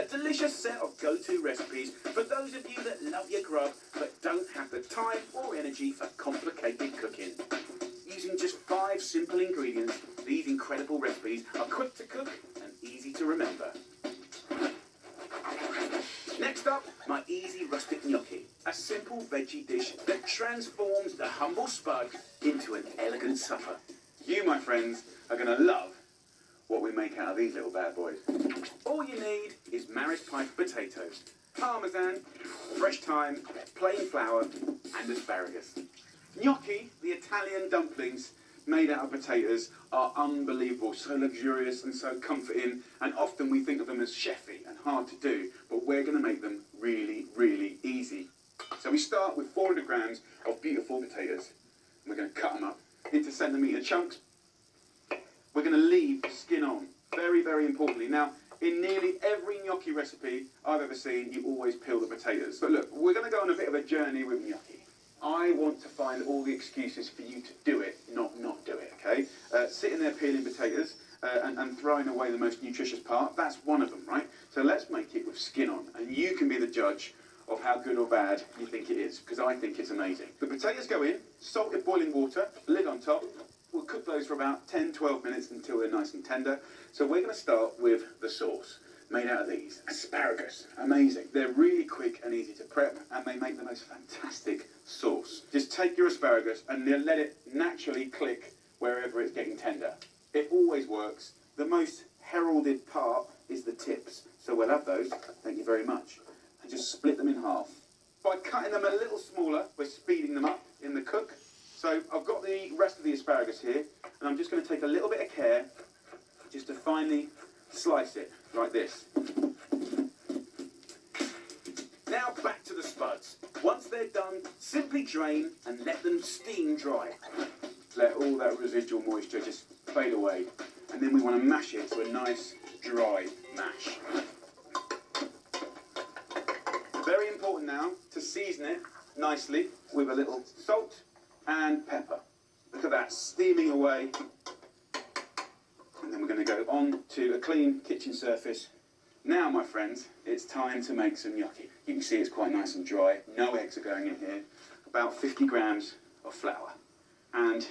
A delicious set of go-to recipes for those of you that love your grub but don't have the time or energy for complicated cooking. Using just 5 simple ingredients, these incredible recipes are quick to cook and easy to remember. Next up, my easy rustic gnocchi, a simple veggie dish that transforms the humble spud into an elegant supper. You, my friends, are going to love what we make out of these little bad boys. All you need is Maris Piper potatoes, parmesan, fresh thyme, plain flour and asparagus. Gnocchi, the Italian dumplings made out of potatoes, are unbelievable, so luxurious and so comforting, and often we think of them as chefy and hard to do, but we're going to make them really, really easy. So we start with 400 grams of beautiful potatoes. We're going to cut them up into centimetre chunks. We're going to leave the skin on, very, very importantly. Now, in nearly every gnocchi recipe I've ever seen, you always peel the potatoes. But look, we're going to go on a bit of a journey with gnocchi. I want to find all the excuses for you to do it, not do it, okay? Sitting there peeling potatoes and throwing away the most nutritious part, that's one of them, right? So let's make it with skin on, and you can be the judge of how good or bad you think it is, because I think it's amazing. The potatoes go in, salted boiling water, lid on top. We'll cook those for about 10-12 minutes until they're nice and tender. So we're going to start with the sauce made out of these. Asparagus, amazing. They're really quick and easy to prep, and they make the most fantastic sauce. Just take your asparagus and let it naturally click wherever it's getting tender. It always works. The most heralded part is the tips. So we'll have those, thank you very much. And just split them in half. By cutting them a little smaller, we're speeding them up in the cook. So I've got the rest of the asparagus here, and I'm just going to take a little bit of care just to finely slice it like this. Now back to the spuds. Once they're done, simply drain and let them steam dry. Let all that residual moisture just fade away, and then we want to mash it to a nice dry mash. Very important now to season it nicely with a little salt and pepper. Look at that, steaming away. And then we're going to go on to a clean kitchen surface. Now, my friends, it's time to make some gnocchi. You can see it's quite nice and dry. No eggs are going in here. About 50 grams of flour. And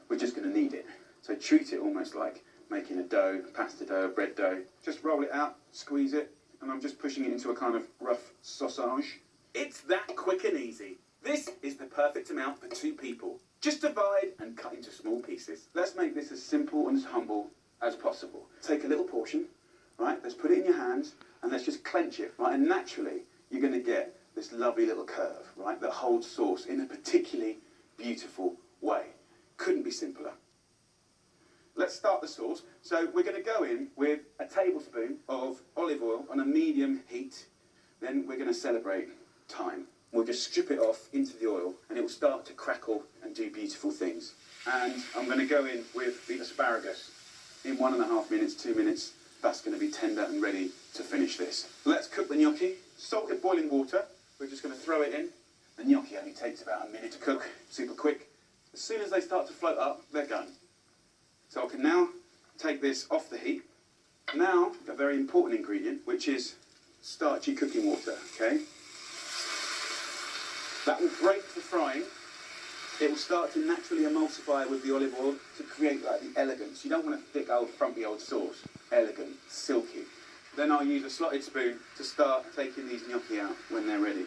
we're just going to knead it. So treat it almost like making a dough, pasta dough, bread dough. Just roll it out, squeeze it, and I'm just pushing it into a kind of rough sausage. It's that quick and easy. This is the perfect amount for 2 people. Just divide and cut into small pieces. Let's make this as simple and as humble as possible. Take a little portion, right? Let's put it in your hands and let's just clench it, right? And naturally, you're going to get this lovely little curve, right? That holds sauce in a particularly beautiful way. Couldn't be simpler. Let's start the sauce. So we're going to go in with a tablespoon of olive oil on a medium heat. Then we're going to celebrate thyme. We'll just strip it off into the oil and it will start to crackle and do beautiful things. And I'm going to go in with the asparagus. In 1.5 minutes, 2 minutes, that's going to be tender and ready to finish this. Let's cook the gnocchi. Salted boiling water, we're just going to throw it in. The gnocchi only takes about a minute to cook, super quick. As soon as they start to float up, they're done. So I can now take this off the heat. Now, a very important ingredient, which is starchy cooking water, okay? That will break for frying. It will start to naturally emulsify with the olive oil to create like the elegance. You don't want a thick old frumpy old sauce. Elegant, silky. Then I'll use a slotted spoon to start taking these gnocchi out when they're ready.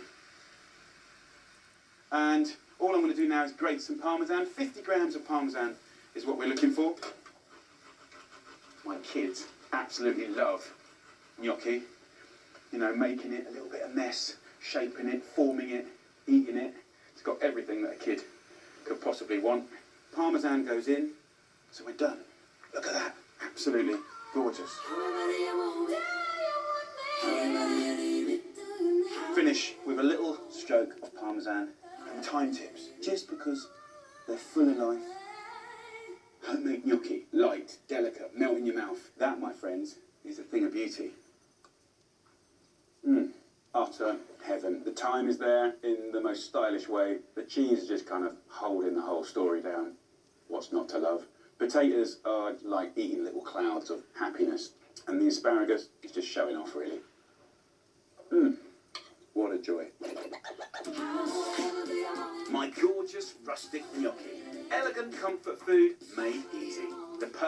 And all I'm going to do now is grate some parmesan. 50 grams of parmesan is what we're looking for. My kids absolutely love gnocchi. You know, making it a little bit of mess, shaping it, forming it, eating it. It's got everything that a kid could possibly want. Parmesan goes in, so we're done. Look at that, absolutely gorgeous. Finish with a little stroke of parmesan and thyme tips, just because they're full of life. Homemade gnocchi, light, delicate, melt in your mouth. That, my friends, is a thing of beauty. Utter heaven. The thyme is there in the most stylish way. The cheese is just kind of holding the whole story down. What's not to love? Potatoes are like eating little clouds of happiness. And the asparagus is just showing off, really. a joy. My gorgeous rustic gnocchi. Elegant comfort food made easy. The